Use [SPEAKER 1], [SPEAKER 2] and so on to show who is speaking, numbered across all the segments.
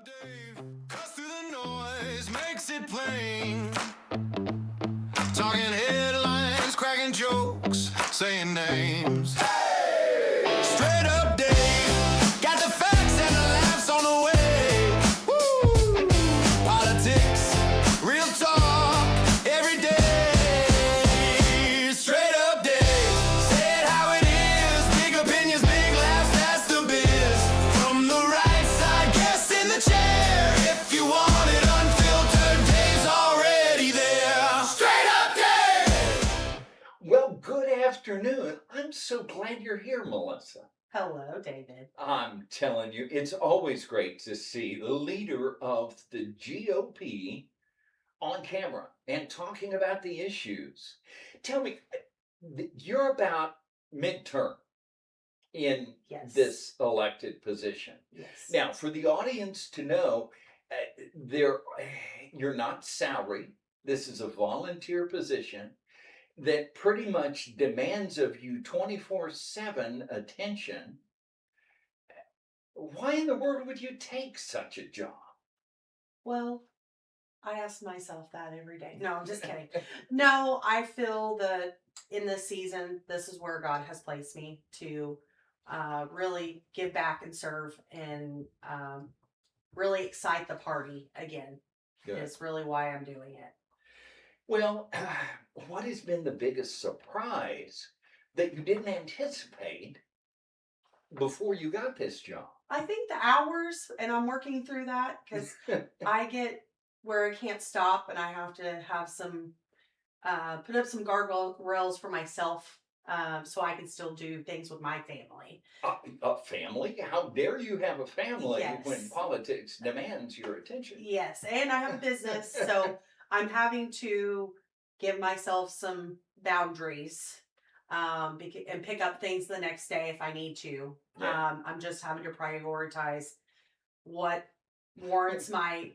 [SPEAKER 1] Dave, cuts through the noise, makes it plain. Talking headlines, cracking jokes, saying names. Hey! Straight up Dave, got the facts and the laughs on the way. Woo! Politics, real talk, every day. Straight up Dave, say it how it is. Big opinions, big laughs, that's the biz. From the right side, guest in the chair. If you want it unfiltered, Dave's already there. Straight up Dave!
[SPEAKER 2] Well, good afternoon. I'm so glad you're here, Melissa.
[SPEAKER 3] Hello, David.
[SPEAKER 2] I'm telling you, it's always great to see the leader of the GOP on camera and talking about the issues. Tell me, you're about midterm in
[SPEAKER 3] Yes.
[SPEAKER 2] this elected position.
[SPEAKER 3] Yes.
[SPEAKER 2] Now, for the audience to know, you're not salary. This is a volunteer position that pretty much demands of you 24/7 attention. Why in the world would you take such a job?
[SPEAKER 3] Well, I ask myself that every day. No, I'm just kidding. No, I feel that in this season, this is where God has placed me to really give back and serve and really excite the party again.
[SPEAKER 2] Good.
[SPEAKER 3] Is really why I'm doing it.
[SPEAKER 2] Well, what has been the biggest surprise that you didn't anticipate before you got this job?
[SPEAKER 3] I think the hours, and I'm working through that because I get where I can't stop and I have to have some, put up some guardrails for myself so I can still do things with my family.
[SPEAKER 2] A family? How dare you have a family
[SPEAKER 3] Yes.
[SPEAKER 2] when politics demands your attention?
[SPEAKER 3] Yes, and I have a business, so I'm having to give myself some boundaries and pick up things the next day if I need to.
[SPEAKER 2] Yeah.
[SPEAKER 3] I'm just having to prioritize what warrants my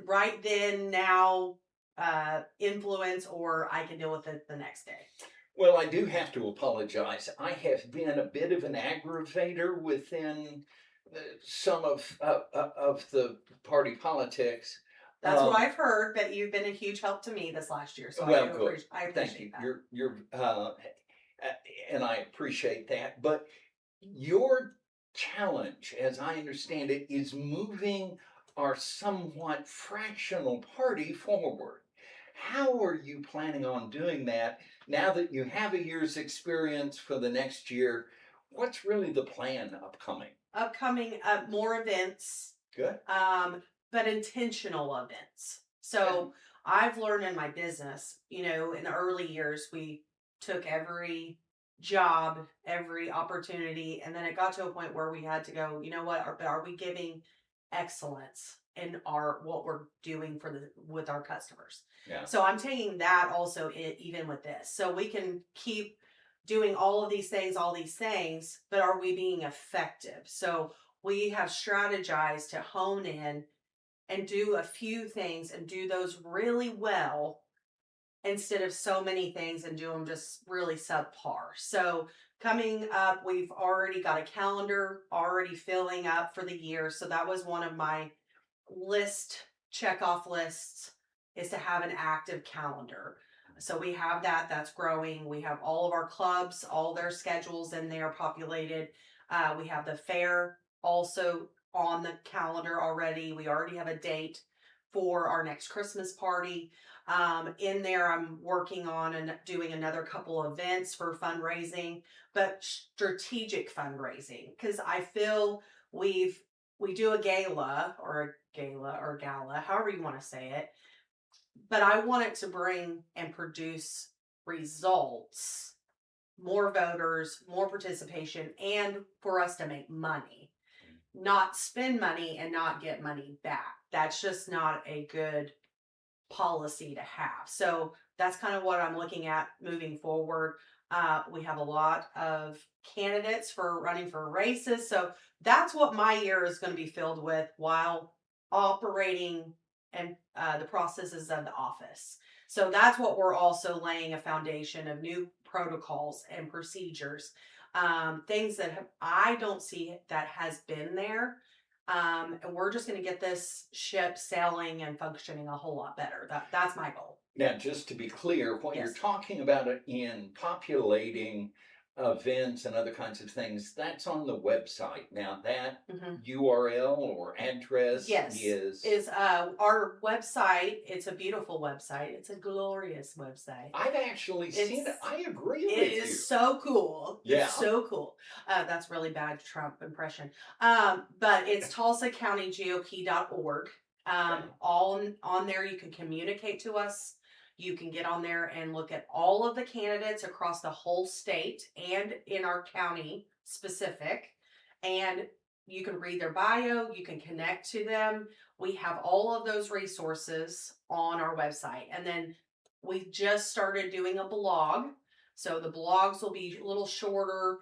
[SPEAKER 3] right then, now influence, or I can deal with it the next day.
[SPEAKER 2] Well, I do have to apologize. I have been a bit of an aggravator within some of the party politics.
[SPEAKER 3] That's what I've heard, but you've been a huge help to me this last year. So
[SPEAKER 2] Well,
[SPEAKER 3] I
[SPEAKER 2] good.
[SPEAKER 3] appreciate
[SPEAKER 2] Thank you.
[SPEAKER 3] that.
[SPEAKER 2] You're and I appreciate that. But your challenge, as I understand it, is moving our somewhat fractional party forward. How are you planning on doing that now that you have a year's experience for the next year? What's really the plan upcoming?
[SPEAKER 3] Upcoming more events.
[SPEAKER 2] Good.
[SPEAKER 3] But intentional events. So I've learned in my business, in the early years, we took every job, every opportunity, and then it got to a point where we had to go, you know what, are we giving excellence in what we're doing with our customers?
[SPEAKER 2] Yeah.
[SPEAKER 3] So I'm taking that also even with this. So we can keep doing all these things, but are we being effective? So we have strategized to hone in and do a few things and do those really well instead of so many things and do them just really subpar. So coming up, we've already got a calendar already filling up for the year. So that was one of my checkoff lists, is to have an active calendar. So we have that's growing. We have all of our clubs, all their schedules in there populated. We have the fair also on the calendar already. We already have a date for our next Christmas party. In there, I'm working on and doing another couple events for fundraising, but strategic fundraising, because I feel we do a gala, however you want to say it, but I want it to bring and produce results, more voters, more participation, and for us to make money. Not spend money and not get money back. That's just not a good policy to have. So that's kind of what I'm looking at moving forward. We have a lot of candidates for running for races. So that's what my year is going to be filled with while operating and the processes of the office. So that's what we're also laying a foundation of new protocols and procedures. Things that I don't see that has been there And we're just going to get this ship sailing and functioning a whole lot better. That's my goal.
[SPEAKER 2] Now, just to be clear, what you're
[SPEAKER 3] Yes.
[SPEAKER 2] talking about in populating events and other kinds of things, that's on the website. Now, that URL or address
[SPEAKER 3] Yes,
[SPEAKER 2] is
[SPEAKER 3] our website. It's a beautiful website. It's a glorious website.
[SPEAKER 2] I've actually seen it.
[SPEAKER 3] It's-
[SPEAKER 2] I agree
[SPEAKER 3] It
[SPEAKER 2] with
[SPEAKER 3] is
[SPEAKER 2] you.
[SPEAKER 3] so cool.
[SPEAKER 2] Yeah.
[SPEAKER 3] It's so cool. That's really bad Trump impression. But it's TulsaCountyGOP.org.
[SPEAKER 2] Okay.
[SPEAKER 3] All on there, you can communicate to us. You can get on there and look at all of the candidates across the whole state and in our county specific. And you can read their bio, you can connect to them. We have all of those resources on our website. And then we just started doing a blog. So the blogs will be a little shorter,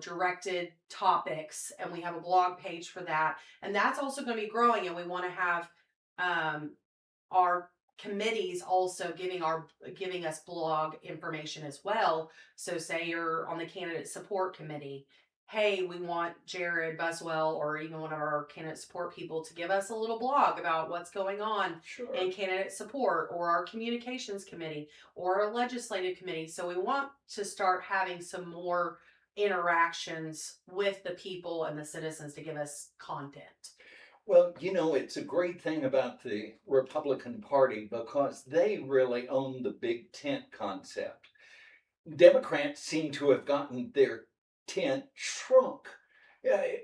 [SPEAKER 3] directed topics. And we have a blog page for that. And that's also going to be growing. And we want to have our committees also giving us blog information as well. So say you're on the candidate support committee, hey, we want Jared Buswell or even one of our candidate support people to give us a little blog about what's going on
[SPEAKER 2] Sure.
[SPEAKER 3] in candidate support, or our communications committee or our legislative committee. So we want to start having some more interactions with the people and the citizens to give us content.
[SPEAKER 2] Well, it's a great thing about the Republican Party because they really own the big tent concept. Democrats seem to have gotten their tent shrunk,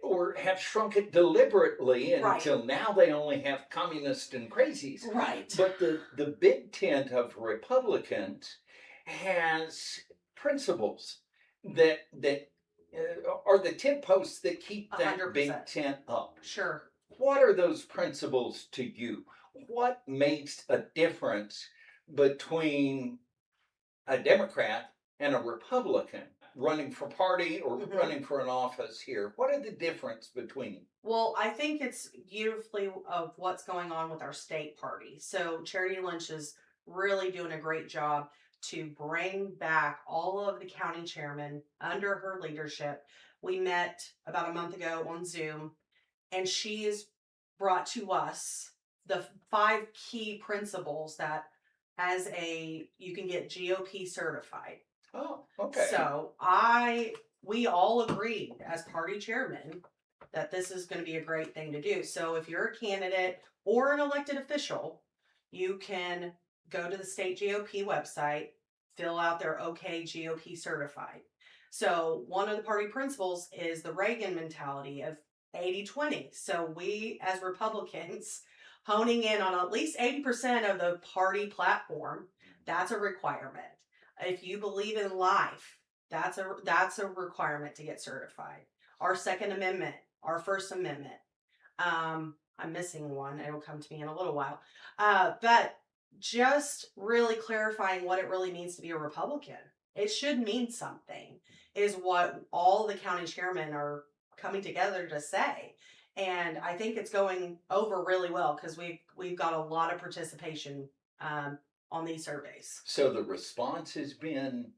[SPEAKER 2] or have shrunk it deliberately
[SPEAKER 3] Right.
[SPEAKER 2] until now they only have communists and crazies.
[SPEAKER 3] Right.
[SPEAKER 2] But the big tent of Republicans has principles that are the tent posts that keep that
[SPEAKER 3] 100%.
[SPEAKER 2] big tent up.
[SPEAKER 3] Sure.
[SPEAKER 2] What are those principles to you? What makes a difference between a Democrat and a Republican running for party or running for an office here? What are the difference between?
[SPEAKER 3] Well, I think it's beautifully of what's going on with our state party. So Charity Lynch is really doing a great job to bring back all of the county chairmen under her leadership. We met about a month ago on Zoom, and she has brought to us the 5 key principles that you can get GOP certified.
[SPEAKER 2] Oh, okay.
[SPEAKER 3] So we all agreed as party chairman that this is going to be a great thing to do. So if you're a candidate or an elected official, you can go to the state GOP website, fill out their OK GOP certified. So one of the party principles is the Reagan mentality of 80-20. So we as Republicans honing in on at least 80% of the party platform, that's a requirement. If you believe in life, that's a requirement to get certified. Our Second Amendment, our First Amendment. I'm missing one. It'll come to me in a little while. But just really clarifying what it really means to be a Republican. It should mean something, is what all the county chairmen are coming together to say. And I think it's going over really well because we've got a lot of participation on these surveys.
[SPEAKER 2] So the response has been?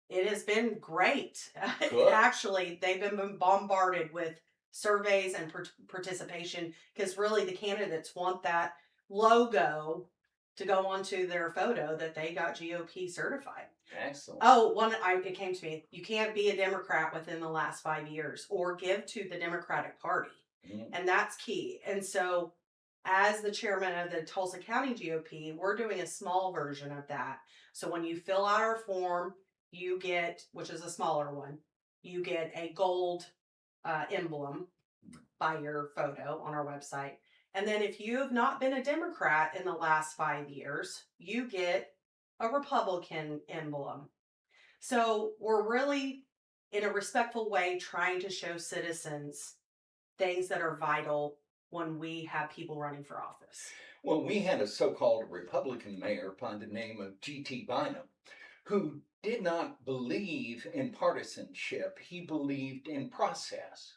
[SPEAKER 3] It has been great.
[SPEAKER 2] Good.
[SPEAKER 3] Actually, they've been bombarded with surveys and participation because really the candidates want that logo to go onto their photo that they got GOP certified.
[SPEAKER 2] Excellent.
[SPEAKER 3] Oh, it came to me. You can't be a Democrat within the last 5 years or give to the Democratic Party. And that's key. And so as the chairman of the Tulsa County GOP, we're doing a small version of that. So when you fill out our form, you get, which is a smaller one, you get a gold emblem by your photo on our website. And then if you have not been a Democrat in the last 5 years, you get a Republican emblem. So we're really, in a respectful way, trying to show citizens things that are vital when we have people running for office.
[SPEAKER 2] Well, we had a so-called Republican mayor by the name of G.T. Bynum who did not believe in partisanship. He believed in process.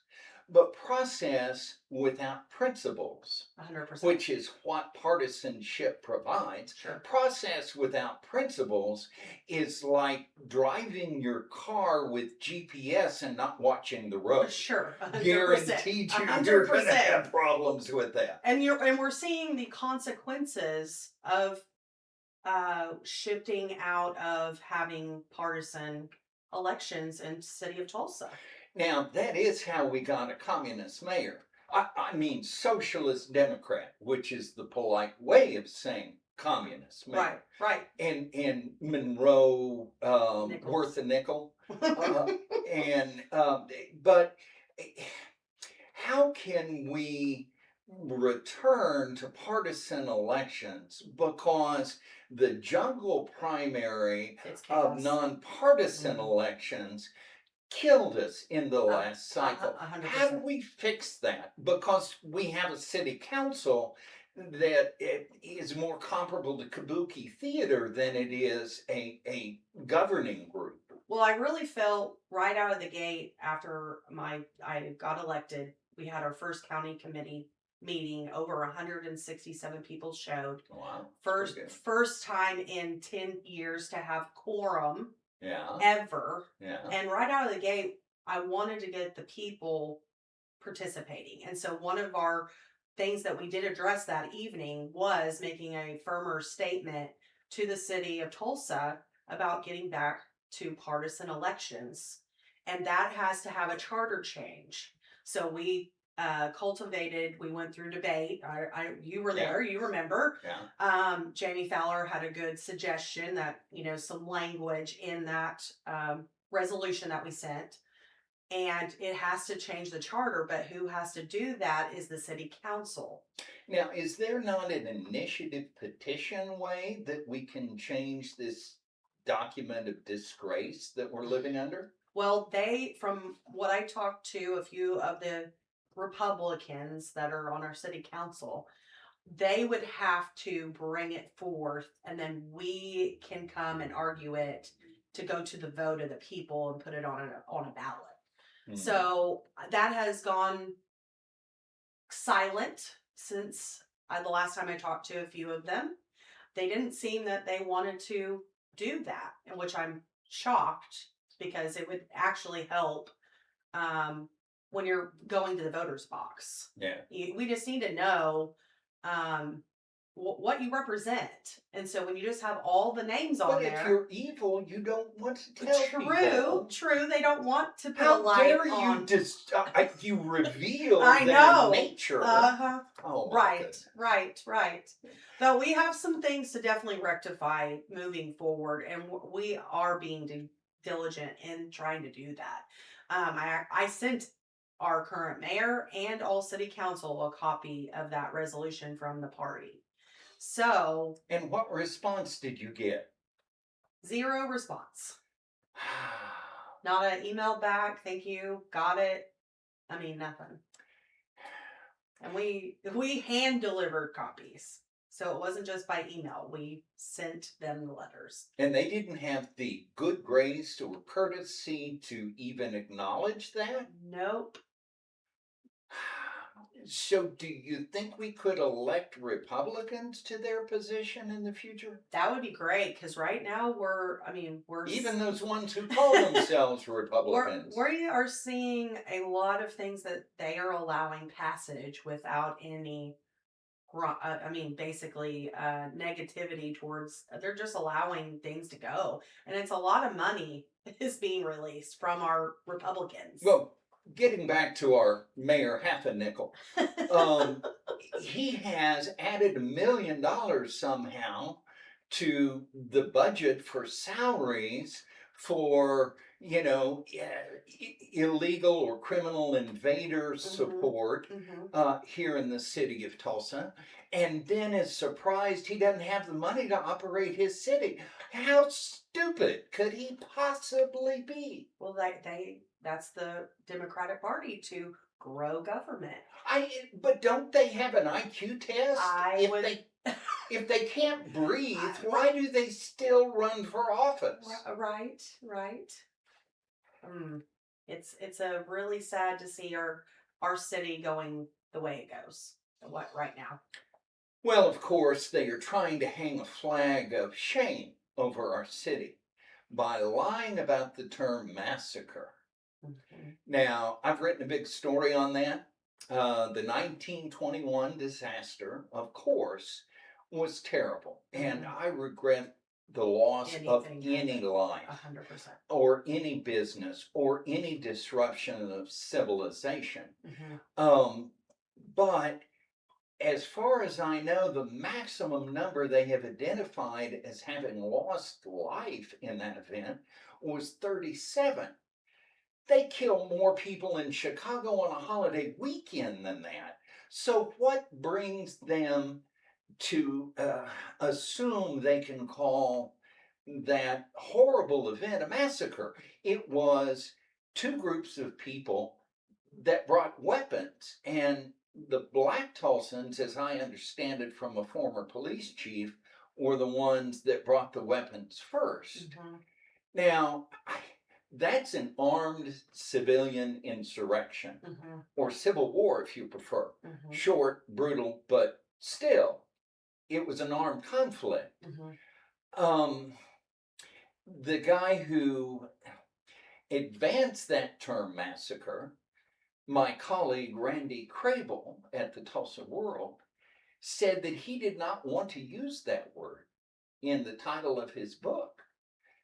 [SPEAKER 2] But process without principles,
[SPEAKER 3] 100%.
[SPEAKER 2] which is what partisanship provides.
[SPEAKER 3] Sure.
[SPEAKER 2] Process without principles is like driving your car with GPS and not watching the road.
[SPEAKER 3] Sure. 100%.
[SPEAKER 2] Guaranteed you're going to have problems with that.
[SPEAKER 3] And we're seeing the consequences of shifting out of having partisan elections in the city of Tulsa.
[SPEAKER 2] Now, that is how we got a communist mayor. I mean, socialist Democrat, which is the polite way of saying communist mayor.
[SPEAKER 3] Right.
[SPEAKER 2] And Monroe,
[SPEAKER 3] Nichols.
[SPEAKER 2] worth a nickel. But how can we return to partisan elections? Because the jungle primary
[SPEAKER 3] It's
[SPEAKER 2] of
[SPEAKER 3] chaos.
[SPEAKER 2] nonpartisan elections killed us in the last cycle.
[SPEAKER 3] 100%.
[SPEAKER 2] How do we fix that? Because we have a city council that it is more comparable to kabuki theater than it is a governing group.
[SPEAKER 3] Well, I really felt right out of the gate after I got elected, we had our first county committee meeting. Over 167 people showed.
[SPEAKER 2] Wow.
[SPEAKER 3] First time in 10 years to have quorum.
[SPEAKER 2] Yeah.
[SPEAKER 3] Ever.
[SPEAKER 2] Yeah.
[SPEAKER 3] And right out of the gate, I wanted to get the people participating. And so one of our things that we did address that evening was making a firmer statement to the city of Tulsa about getting back to partisan elections. And that has to have a charter change. So we we went through debate. You were there, you remember.
[SPEAKER 2] Yeah.
[SPEAKER 3] Jamie Fowler had a good suggestion that, some language in that resolution that we sent. And it has to change the charter, but who has to do that is the city council.
[SPEAKER 2] Now, is there not an initiative petition way that we can change this document of disgrace that we're living under?
[SPEAKER 3] Well, from what I talked to a few of the Republicans that are on our city council, they would have to bring it forth, and then we can come and argue it to go to the vote of the people and put it on a ballot. So that has gone silent since the last time I talked to a few of them. They didn't seem that they wanted to do that, in which I'm shocked, because it would actually help when you're going to the voter's box.
[SPEAKER 2] Yeah.
[SPEAKER 3] We just need to know what you represent. And so when you just have all the names on there.
[SPEAKER 2] But if you're evil, you don't want to tell people.
[SPEAKER 3] True. They don't want to put
[SPEAKER 2] How
[SPEAKER 3] a light
[SPEAKER 2] dare
[SPEAKER 3] on.
[SPEAKER 2] you reveal
[SPEAKER 3] I
[SPEAKER 2] their
[SPEAKER 3] know.
[SPEAKER 2] nature. Oh,
[SPEAKER 3] Right. Though we have some things to definitely rectify moving forward, and we are being diligent in trying to do that. I sent our current mayor and all city council a copy of that resolution from the party. So.
[SPEAKER 2] And what response did you get?
[SPEAKER 3] 0 response. Not an email back. Thank you. Got it. I mean, nothing. And we hand delivered copies. So it wasn't just by email. We sent them the letters.
[SPEAKER 2] And they didn't have the good grace or courtesy to even acknowledge that?
[SPEAKER 3] Nope.
[SPEAKER 2] So do you think we could elect Republicans to their position in the future?
[SPEAKER 3] That would be great, because right now we're
[SPEAKER 2] even those ones who call themselves Republicans.
[SPEAKER 3] We are seeing a lot of things that they are allowing passage without any basically negativity towards. They're just allowing things to go, and it's a lot of money is being released from our Republicans.
[SPEAKER 2] Well, getting back to our mayor, half a nickel, he has added $1 million somehow to the budget for salaries for illegal or criminal invader support here in the city of Tulsa, and then is surprised he doesn't have the money to operate his city. How stupid could he possibly be?
[SPEAKER 3] Well, that's the Democratic Party, to grow government.
[SPEAKER 2] But don't they have an IQ test? If they can't breathe, why do they still run for office?
[SPEAKER 3] Right. It's a really sad to see our our city going the way it goes? What right now?
[SPEAKER 2] Well, of course, they are trying to hang a flag of shame over our city by lying about the term massacre.
[SPEAKER 3] Mhm.
[SPEAKER 2] Now, I've written a big story on that. The 1921 disaster, of course, was terrible, and
[SPEAKER 3] Mhm.
[SPEAKER 2] I regret the loss of
[SPEAKER 3] Anything
[SPEAKER 2] any
[SPEAKER 3] happened,
[SPEAKER 2] life
[SPEAKER 3] 100%.
[SPEAKER 2] or any business or any disruption of civilization.
[SPEAKER 3] Mhm.
[SPEAKER 2] Um, but as far as I know, the maximum number they have identified as having lost life in that event was 37. They kill more people in Chicago on a holiday weekend than that. So, what brings them to assume they can call that horrible event a massacre? It was two groups of people that brought weapons. And the black Tulsans, as I understand it from a former police chief, were the ones that brought the weapons first.
[SPEAKER 3] Mhm.
[SPEAKER 2] Now, that's an armed civilian insurrection,
[SPEAKER 3] Mhm.
[SPEAKER 2] or civil war if you prefer.
[SPEAKER 3] Mhm.
[SPEAKER 2] Short, brutal, but still, it was an armed conflict.
[SPEAKER 3] Mhm.
[SPEAKER 2] Um, the guy who advanced that term massacre, my colleague Randy Crable at the Tulsa World, said that he did not want to use that word in the title of his book.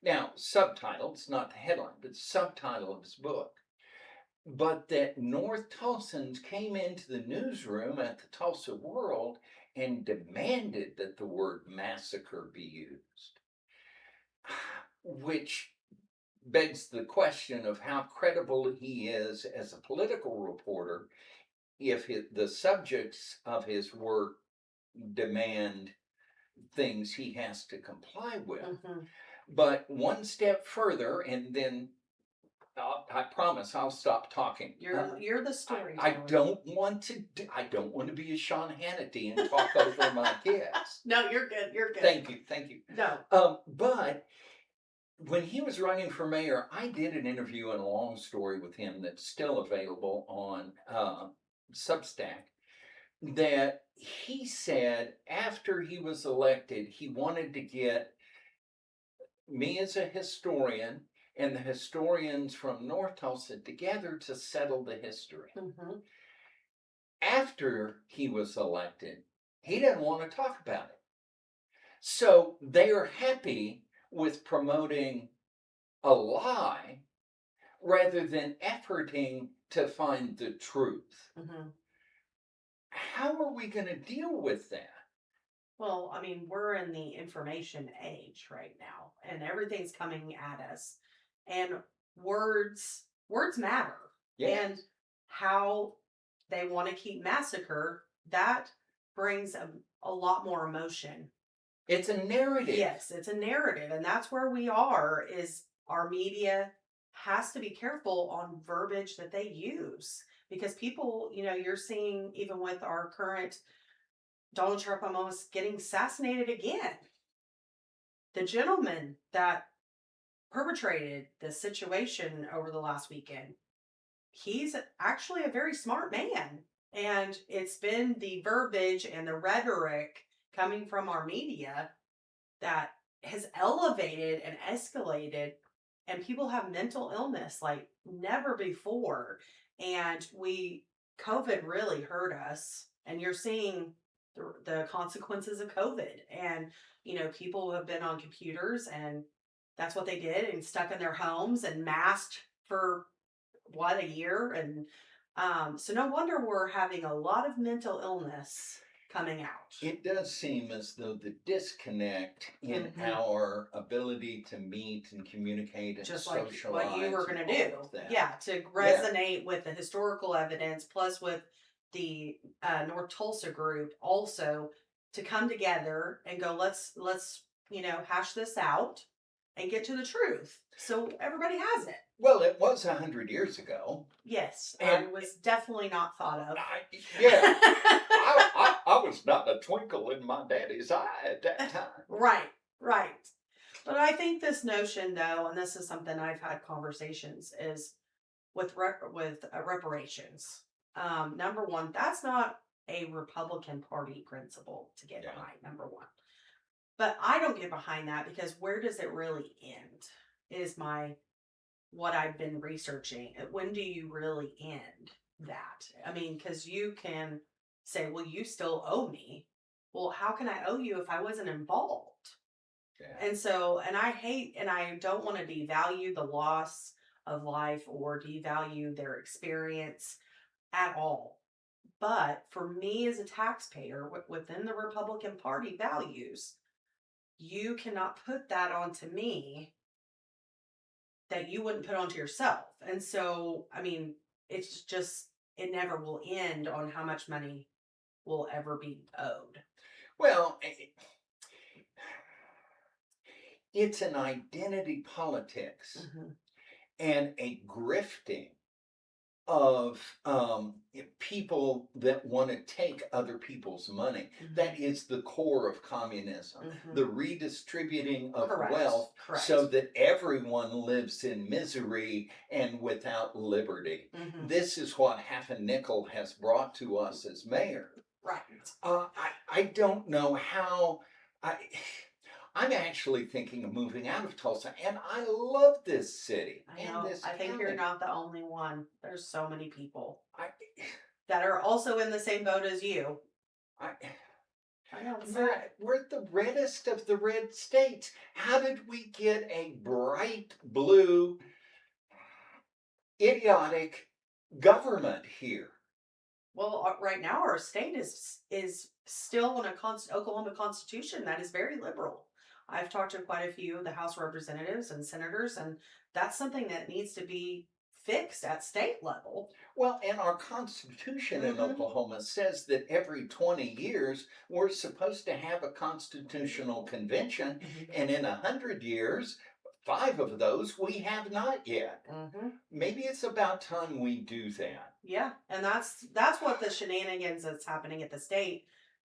[SPEAKER 2] Now, subtitle, it's not the headline, but subtitle of his book. But that North Tulsans came into the newsroom at the Tulsa World and demanded that the word massacre be used, which begs the question of how credible he is as a political reporter if the subjects of his work demand things he has to comply with.
[SPEAKER 3] Mhm.
[SPEAKER 2] But one step further, and then I promise I'll stop talking.
[SPEAKER 3] You're the
[SPEAKER 2] I
[SPEAKER 3] storyteller.
[SPEAKER 2] I don't want to be a Sean Hannity and talk over my guests.
[SPEAKER 3] No, you're good. You're good.
[SPEAKER 2] Thank you, thank you.
[SPEAKER 3] No.
[SPEAKER 2] But when he was running for mayor, I did an interview and a long story with him that's still available on Substack. That he said after he was elected, he wanted to get me as a historian and the historians from North Tulsa together to settle the history.
[SPEAKER 3] Mhm.
[SPEAKER 2] After he was elected, he didn't want to talk about it. So they are happy with promoting a lie rather than efforting to find the truth.
[SPEAKER 3] Mhm.
[SPEAKER 2] How are we going to deal with that?
[SPEAKER 3] Well, I mean, we're in the information age right now, and everything's coming at us. And words matter.
[SPEAKER 2] Yeah.
[SPEAKER 3] And how they want to keep massacre, that brings a lot more emotion.
[SPEAKER 2] It's a narrative.
[SPEAKER 3] Yes, it's a narrative, and that's where we are. Is our media has to be careful on verbiage that they use, because people, you're seeing even with our current Donald Trump almost getting assassinated again. The gentleman that perpetrated the situation over the last weekend, he's actually a very smart man. And it's been the verbiage and the rhetoric coming from our media that has elevated and escalated. And people have mental illness like never before. And COVID really hurt us. And you're seeing the consequences of COVID. And, people have been on computers and that's what they did and stuck in their homes and masked for what, a year. And so no wonder we're having a lot of mental illness coming out.
[SPEAKER 2] It does seem as though the disconnect in
[SPEAKER 3] Mhm.
[SPEAKER 2] our ability to meet and communicate and
[SPEAKER 3] Just like
[SPEAKER 2] socialize
[SPEAKER 3] what you were going
[SPEAKER 2] and
[SPEAKER 3] to
[SPEAKER 2] all
[SPEAKER 3] do.
[SPEAKER 2] of that.
[SPEAKER 3] Yeah, to resonate with the historical evidence, plus with the North Tulsa group, also to come together and go, let's hash this out and get to the truth, so everybody has it.
[SPEAKER 2] Well, it was 100 years ago.
[SPEAKER 3] Yes, I
[SPEAKER 2] And
[SPEAKER 3] was definitely not thought of.
[SPEAKER 2] Yeah, I was not a twinkle in my daddy's eye at that time.
[SPEAKER 3] Right, right. But I think this notion, though, and this is something I've had conversations, is with reparations. Number one, that's not a Republican Party principle to get
[SPEAKER 2] Yeah.
[SPEAKER 3] behind, number one. But I don't get behind that because where does it really end? Is what I've been researching. When do you really end that? I mean, because you can say, well, you still owe me. Well, how can I owe you if I wasn't involved?
[SPEAKER 2] Yeah.
[SPEAKER 3] And so, and I don't want to devalue the loss of life or devalue their experience at all. But for me as a taxpayer within the Republican Party values, you cannot put that onto me that you wouldn't put onto yourself. And so, I mean, it's just, it never will end on how much money will ever be owed.
[SPEAKER 2] Well, it's an identity politics
[SPEAKER 3] Mhm.
[SPEAKER 2] and a grifting of people that want to take other people's money.
[SPEAKER 3] Mhm.
[SPEAKER 2] That is the core of communism,
[SPEAKER 3] Mhm.
[SPEAKER 2] the redistributing of
[SPEAKER 3] Correct.
[SPEAKER 2] wealth
[SPEAKER 3] Correct.
[SPEAKER 2] so that everyone lives in misery and without liberty.
[SPEAKER 3] Mhm.
[SPEAKER 2] This is what Half a Nickel has brought to us as mayor.
[SPEAKER 3] Right.
[SPEAKER 2] I don't know how. I'm actually thinking of moving out of Tulsa, and I love this city
[SPEAKER 3] I
[SPEAKER 2] and
[SPEAKER 3] know.
[SPEAKER 2] this
[SPEAKER 3] I think you're
[SPEAKER 2] county.
[SPEAKER 3] not the only one. There's so many people
[SPEAKER 2] I,
[SPEAKER 3] that are also in the same boat as you.
[SPEAKER 2] I,
[SPEAKER 3] I know. It's sad.
[SPEAKER 2] we're the reddest of the red states. How did we get a bright blue, idiotic government here?
[SPEAKER 3] Well, right now our state is still in a Oklahoma Constitution that is very liberal. I've talked to quite a few of the House representatives and senators, and that's something that needs to be fixed at state level.
[SPEAKER 2] Well, and our Constitution in
[SPEAKER 3] Mhm.
[SPEAKER 2] Oklahoma says that every 20 years we're supposed to have a constitutional convention,
[SPEAKER 3] Mhm.
[SPEAKER 2] and in 100 years, 5 of those we have not yet.
[SPEAKER 3] Mhm.
[SPEAKER 2] Maybe it's about time we do that.
[SPEAKER 3] Yeah, and that's what the shenanigans that's happening at the state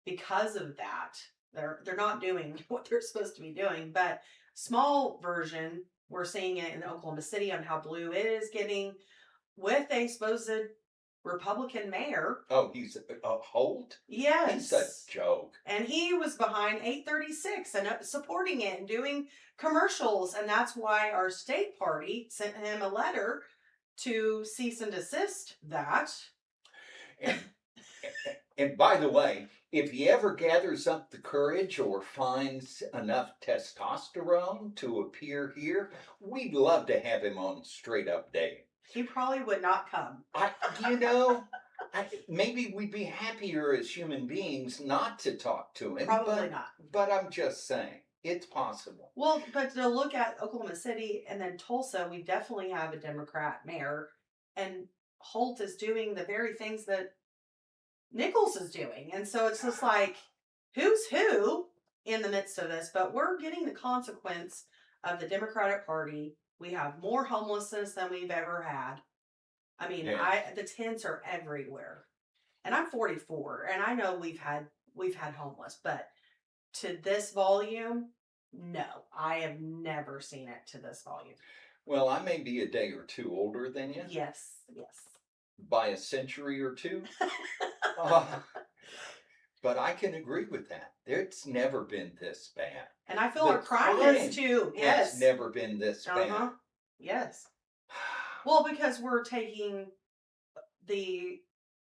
[SPEAKER 3] because of that. They're not doing what they're supposed to be doing. But small version, we're seeing it in Oklahoma City on how blue it is getting with a supposed Republican mayor.
[SPEAKER 2] Oh, he's a Holt? He's a
[SPEAKER 3] Yes.
[SPEAKER 2] joke.
[SPEAKER 3] And he was behind 836 and supporting it and doing commercials. And that's why our state party sent him a letter to cease and desist that.
[SPEAKER 2] And, and by the way, if he ever gathers up the courage or finds enough testosterone to appear here, we'd love to have him on Straight Up Dave.
[SPEAKER 3] He probably would not come.
[SPEAKER 2] You know, maybe we'd be happier as human beings not to talk to him.
[SPEAKER 3] Probably not.
[SPEAKER 2] But I'm just saying, it's possible.
[SPEAKER 3] Well, but to look at Oklahoma City and then Tulsa, we definitely have a Democrat mayor, and Holt is doing the very things that Nichols is doing. And so it's just like, who's who in the midst of this? But we're getting the consequence of the Democratic Party. We have more homelessness than we've ever had. I mean,
[SPEAKER 2] Yeah.
[SPEAKER 3] the tents are everywhere. And I'm 44, and I know we've had homeless, but to this volume, no. I have never seen it to this volume.
[SPEAKER 2] Well, I may be a day or two older than you.
[SPEAKER 3] Yes, yes.
[SPEAKER 2] By a century or two. Uh, but I can agree with that. It's never been this bad.
[SPEAKER 3] And I feel
[SPEAKER 2] The
[SPEAKER 3] our crime
[SPEAKER 2] crime
[SPEAKER 3] is too. Yes.
[SPEAKER 2] It's never been this bad.
[SPEAKER 3] Uh-huh. Yes. Well, because we're taking the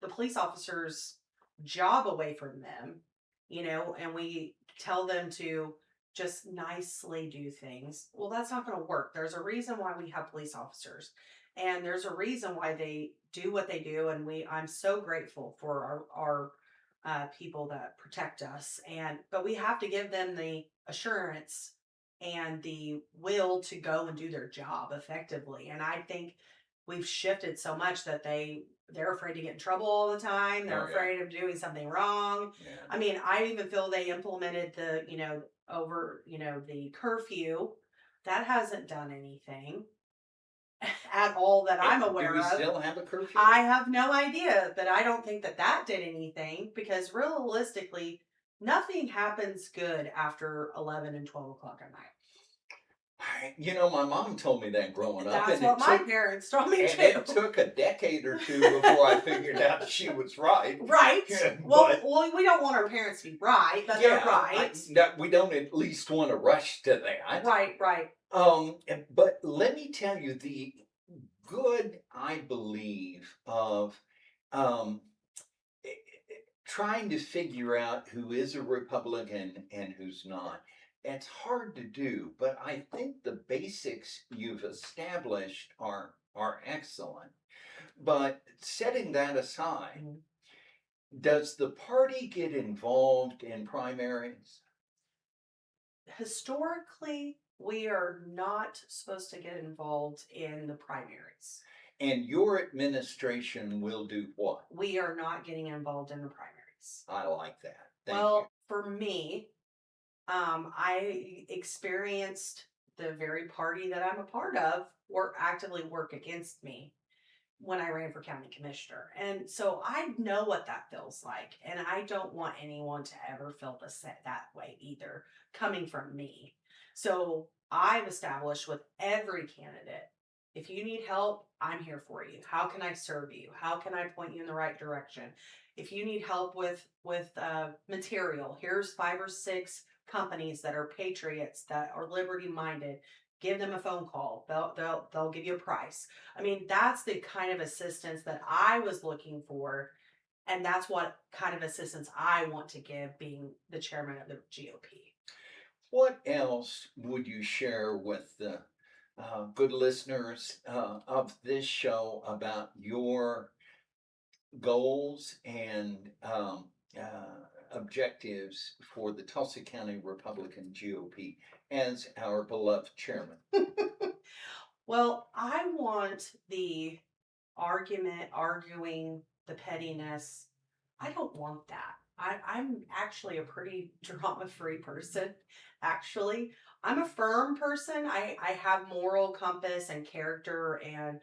[SPEAKER 3] police officers' job away from them, and we tell them to just nicely do things. Well, that's not going to work. There's a reason why we have police officers, and there's a reason why they do what they do. And I'm so grateful for our people that protect us. But we have to give them the assurance and the will to go and do their job effectively. And I think we've shifted so much that they're afraid to get in trouble all the time. They're afraid of doing something wrong.
[SPEAKER 2] Yeah.
[SPEAKER 3] I mean, I even feel they implemented the the curfew. That hasn't done anything at all that I'm aware
[SPEAKER 2] Do we
[SPEAKER 3] of.
[SPEAKER 2] still have a curfew?
[SPEAKER 3] I have no idea, but I don't think that did anything because realistically, nothing happens good after 11 and 12 o'clock at night.
[SPEAKER 2] You know, my mom told me that growing up,
[SPEAKER 3] That's
[SPEAKER 2] and
[SPEAKER 3] what my parents told me
[SPEAKER 2] and it
[SPEAKER 3] too.
[SPEAKER 2] took a decade or two before I figured out she was right.
[SPEAKER 3] Right.
[SPEAKER 2] Yeah,
[SPEAKER 3] Well,
[SPEAKER 2] but
[SPEAKER 3] we don't want our parents to be right, but they're
[SPEAKER 2] yeah,
[SPEAKER 3] right.
[SPEAKER 2] we don't at least want to rush to that.
[SPEAKER 3] Right, right.
[SPEAKER 2] But let me tell you the good, I believe, of um, trying to figure out who is a Republican and who's not. It's hard to do, but I think the basics you've established are excellent. But setting that aside,
[SPEAKER 3] Mhm.
[SPEAKER 2] does the party get involved in primaries?
[SPEAKER 3] Historically, we are not supposed to get involved in the primaries.
[SPEAKER 2] And your administration will do what?
[SPEAKER 3] We are not getting involved in the primaries.
[SPEAKER 2] I like that. Thank you.
[SPEAKER 3] Well, for me, I experienced the very party that I'm a part of actively work against me when I ran for county commissioner. And so I know what that feels like. And I don't want anyone to ever feel that way either, coming from me. So I've established with every candidate, if you need help, I'm here for you. How can I serve you? How can I point you in the right direction? If you need help with material, here's 5 or 6 companies that are patriots, that are liberty minded. Give them a phone call. They'll give you a price. I mean, that's the kind of assistance that I was looking for. And that's what kind of assistance I want to give, being the chairman of the GOP.
[SPEAKER 2] What else would you share with the good listeners of this show about your goals and objectives for the Tulsa County Republican GOP as our beloved chairman?
[SPEAKER 3] Well, I want the arguing, the pettiness. I don't want that. I'm actually a pretty drama free person. Actually, I'm a firm person. I have moral compass and character, and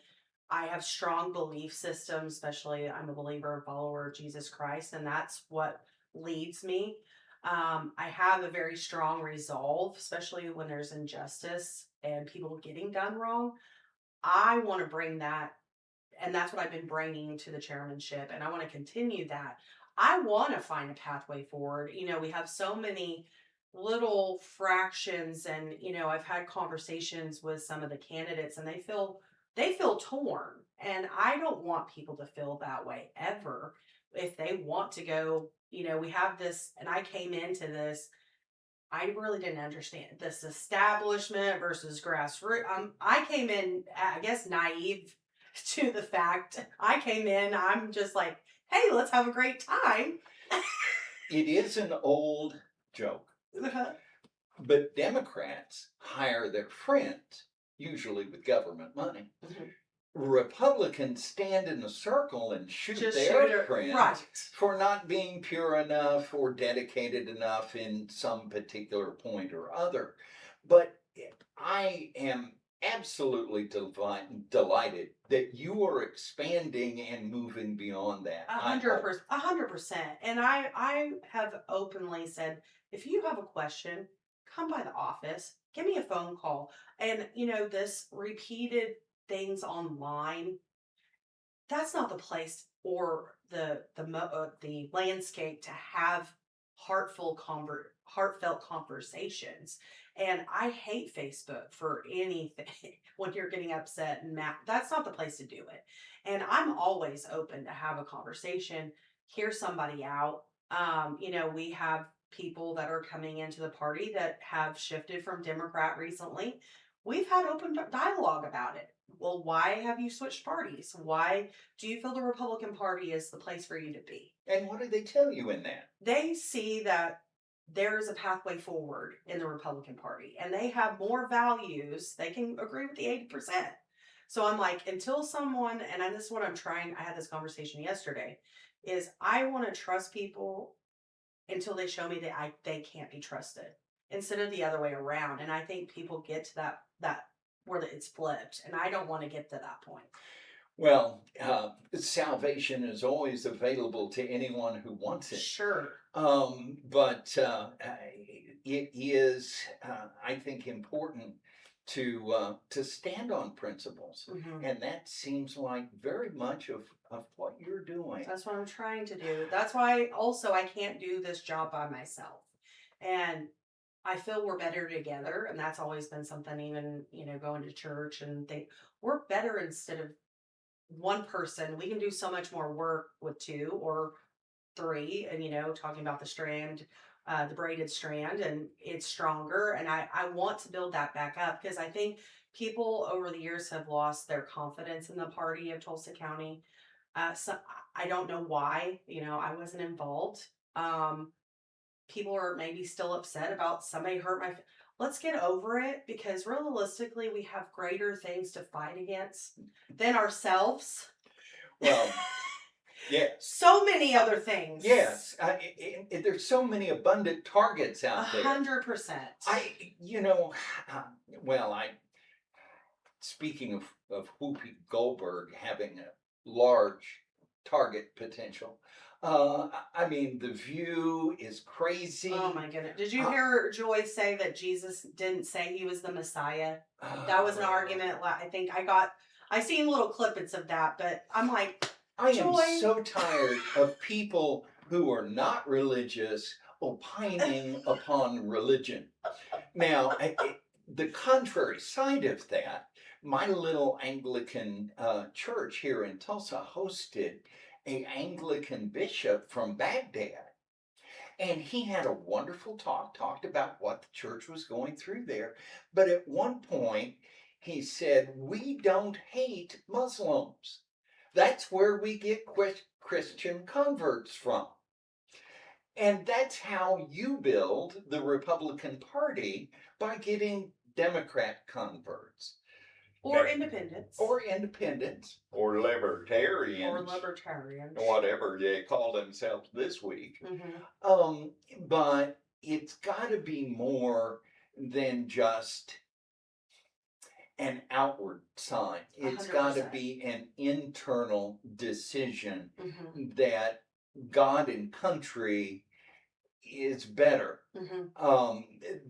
[SPEAKER 3] I have strong belief systems, especially I'm a believer and follower of Jesus Christ, and that's what leads me. I have a very strong resolve, especially when there's injustice and people getting done wrong. I want to bring that, and that's what I've been bringing to the chairmanship, and I want to continue that. I want to find a pathway forward. We have so many little fractions, and I've had conversations with some of the candidates, and they feel torn, and I don't want people to feel that way ever. If they want to go, we have this, and I came into this, I really didn't understand this establishment versus grassroots. I came in, I guess, naive to the fact. I came in, I'm just like, hey, let's have a great time.
[SPEAKER 2] It is an old joke, but Democrats hire their friends, usually with government money. Republicans stand in a circle and shoot
[SPEAKER 3] Just
[SPEAKER 2] their
[SPEAKER 3] shoot it,
[SPEAKER 2] friends
[SPEAKER 3] right.
[SPEAKER 2] for not being pure enough or dedicated enough in some particular point or other. But I am absolutely delighted that you are expanding and moving beyond that.
[SPEAKER 3] 100%, 100%. And I have openly said, if you have a question, come by the office, give me a phone call. And this repeated things online, that's not the place or the landscape to have heartfelt conversations. And I hate Facebook for anything. When you're getting upset and mad, that's not the place to do it. And I'm always open to have a conversation, hear somebody out. We have people that are coming into the party that have shifted from Democrat recently. We've had open dialogue about it. Well, why have you switched parties? Why do you feel the Republican Party is the place for you to be?
[SPEAKER 2] And what do they tell you in that?
[SPEAKER 3] They see that there is a pathway forward in the Republican Party, and they have more values. They can agree with the 80%. So I'm like, until someone, and this is what I'm trying, I had this conversation yesterday, is I want to trust people until they show me that they can't be trusted, instead of the other way around. And I think people get to that where it's flipped, and I don't want to get to that point.
[SPEAKER 2] Well, salvation is always available to anyone who wants it.
[SPEAKER 3] Sure.
[SPEAKER 2] But it is, I think, important to stand on principles,
[SPEAKER 3] Mhm.
[SPEAKER 2] and that seems like very much of what you're doing.
[SPEAKER 3] That's what I'm trying to do. That's why also I can't do this job by myself. And I feel we're better together. And that's always been something, even, going to church and think we're better instead of one person. We can do so much more work with two or three, and, talking about the strand, the braided strand, and it's stronger. And I want to build that back up because I think people over the years have lost their confidence in the party of Tulsa County. So I don't know why, I wasn't involved. People are maybe still upset about somebody hurt let's get over it because realistically we have greater things to fight against than ourselves.
[SPEAKER 2] Well, yes.
[SPEAKER 3] So many other things.
[SPEAKER 2] Yes, there's so many abundant targets out there.
[SPEAKER 3] 100%.
[SPEAKER 2] Well, speaking of Whoopi Goldberg having a large target potential, I mean, The View is crazy.
[SPEAKER 3] Oh my goodness. Did you hear Joy say that Jesus didn't say he was the Messiah? That was an argument. I seen little clippets of that, but I'm like,
[SPEAKER 2] I am
[SPEAKER 3] Joy.
[SPEAKER 2] so tired of people who are not religious opining upon religion. Now, the contrary side of that, my little Anglican church here in Tulsa hosted an Anglican bishop from Baghdad. And he had a wonderful talked about what the church was going through there. But at one point, he said, "We don't hate Muslims. That's where we get Christian converts from." And that's how you build the Republican Party, by getting Democrat converts.
[SPEAKER 3] Or independents.
[SPEAKER 2] Or independents. Or libertarians.
[SPEAKER 3] Or libertarians.
[SPEAKER 2] Whatever they call themselves this week.
[SPEAKER 3] Mm-hmm.
[SPEAKER 2] But it's got to be more than just an outward sign. It's got to
[SPEAKER 3] 100%.
[SPEAKER 2] be an internal decision
[SPEAKER 3] Mm-hmm.
[SPEAKER 2] that God and country is better
[SPEAKER 3] Mm-hmm.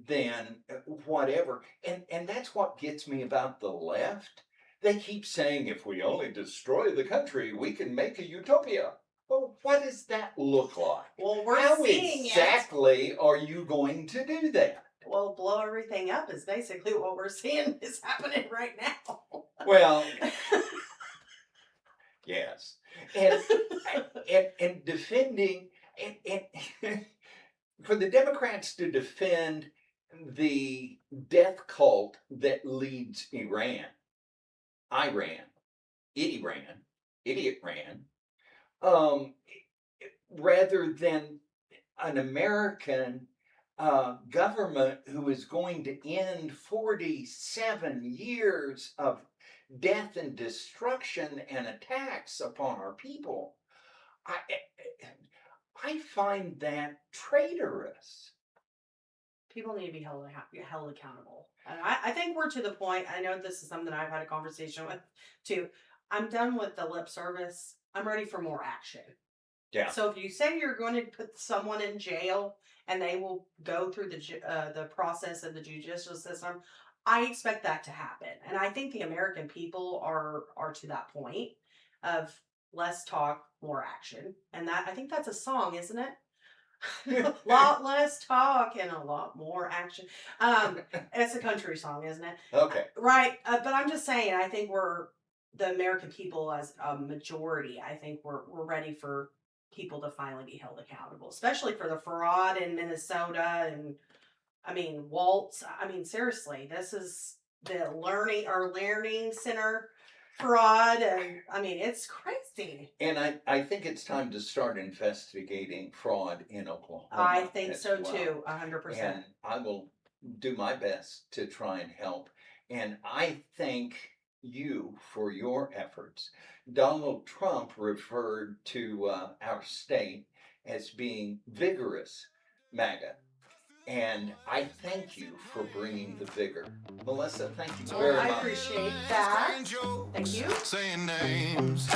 [SPEAKER 2] than whatever. And that's what gets me about the left. They keep saying, if we only destroy the country, we can make a utopia. Well, what does that look like?
[SPEAKER 3] Well, we're
[SPEAKER 2] How
[SPEAKER 3] seeing
[SPEAKER 2] exactly are you going to do that?
[SPEAKER 3] Well, blow everything up is basically what we're seeing is happening right now.
[SPEAKER 2] Well, yes. And defending, and for the Democrats to defend the death cult that leads Iran, idiot ran, rather than an American government who is going to end 47 years of death and destruction and attacks upon our people. I find that traitorous.
[SPEAKER 3] People need to be held accountable. And I think we're to the point, I know this is something I've had a conversation with too. I'm done with the lip service. I'm ready for more action.
[SPEAKER 2] Yeah.
[SPEAKER 3] So if you say you're going to put someone in jail and they will go through the process of the judicial system, I expect that to happen. And I think the American people are to that point of less talk, more action. And that, I think that's a song, isn't it? A lot less talk and a lot more action. It's a country song, isn't it?
[SPEAKER 2] Okay.
[SPEAKER 3] Right. But I'm just saying, I think the American people as a majority, I think we're ready for people to finally be held accountable, especially for the fraud in Minnesota and, I mean, Waltz. I mean, seriously, this is the learning center fraud, and I mean, it's crazy.
[SPEAKER 2] And I think it's time to start investigating fraud in Oklahoma.
[SPEAKER 3] I think so too, 100%.
[SPEAKER 2] And I will do my best to try and help. And I thank you for your efforts. Donald Trump referred to our state as being vigorous MAGA. And I thank you for bringing the vigor. Melissa, thank you very much.
[SPEAKER 3] I appreciate that. Thank you.
[SPEAKER 1] Saying names.